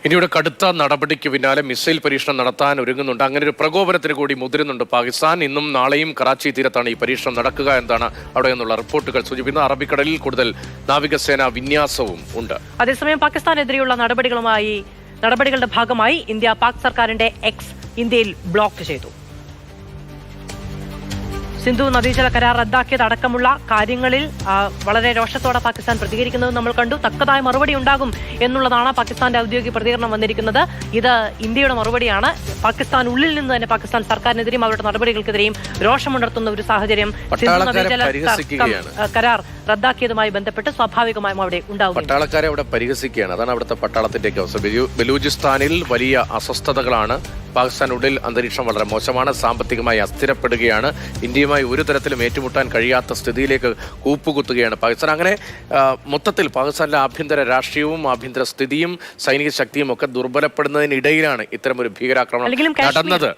ഇനിയുടെ കടുത്ത നടപടിക്ക് പിന്നാലെ മിസൈൽ പരീക്ഷണം നടത്താൻ ഒരുങ്ങുന്നുണ്ട്. അങ്ങനെ ഒരു പ്രകോപനത്തിന് കൂടി മുതിരുന്നുണ്ട് പാകിസ്ഥാൻ. ഇന്നും നാളെയും കറാച്ചി തീരത്താണ് ഈ പരീക്ഷണം നടക്കുക എന്നാണ് അവിടെ നിന്നുള്ള റിപ്പോർട്ടുകൾ സൂചിപ്പിക്കുന്നത്. അറബിക്കടലിൽ കൂടുതൽ നാവികസേന വിന്യാസവും ഉണ്ട്. അതേസമയം പാകിസ്ഥാനെതിരെയുള്ള നടപടികളുടെ ഭാഗമായി ഇന്ത്യ പാക് സർക്കാരിന്റെ എക്സ് ഇന്ത്യയിൽ ബ്ലോക്ക് ചെയ്തു. സിന്ധു നദീജല കരാർ റദ്ദാക്കിയതടക്കമുള്ള കാര്യങ്ങളിൽ വളരെ രോഷത്തോടെ പാകിസ്ഥാൻ പ്രതികരിക്കുന്നത് നമ്മൾ കണ്ടു. തക്കതായ മറുപടി ഉണ്ടാകും എന്നുള്ളതാണ് പാകിസ്ഥാന്റെ ഔദ്യോഗിക പ്രതികരണം വന്നിരിക്കുന്നത്. ഇത് ഇന്ത്യയുടെ മറുപടിയാണ്. പാകിസ്ഥാൻ ഉള്ളിൽ നിന്ന് തന്നെ പാകിസ്ഥാൻ സർക്കാരിനെതിരെയും അവരുടെ നടപടികൾക്കെതിരെയും രോഷമുണർത്തുന്ന ഒരു സാഹചര്യം സിന്ധു നദീജല കരാർ റദ്ദാക്കിയതുമായി ബന്ധപ്പെട്ട് സ്വാഭാവികമായും അവിടെ ഉണ്ടാകും. പട്ടാളക്കാരെ അവിടെ പരിഹസിക്കുകയാണ്. അതാണ് അവിടുത്തെ പട്ടാളത്തിന്റെ അവസ്ഥ. ബലൂചിസ്ഥാനിൽ വലിയ അസ്വസ്ഥതകളാണ്. പാകിസ്ഥാനുള്ളിൽ അന്തരീക്ഷം വളരെ മോശമാണ്. സാമ്പത്തികമായി അസ്ഥിരപ്പെടുകയാണ്. ഇന്ത്യയുമായി ഒരു തരത്തിലും ഏറ്റുമുട്ടാൻ കഴിയാത്ത സ്ഥിതിയിലേക്ക് കൂപ്പുകുത്തുകയാണ് പാകിസ്ഥാൻ. അങ്ങനെ മൊത്തത്തിൽ പാകിസ്ഥാനിലെ ആഭ്യന്തര രാഷ്ട്രീയവും ആഭ്യന്തര സ്ഥിതിയും സൈനിക ശക്തിയും ഒക്കെ ദുർബലപ്പെടുന്നതിനിടയിലാണ് ഇത്തരമൊരു ഭീകരാക്രമണം നടന്നത്.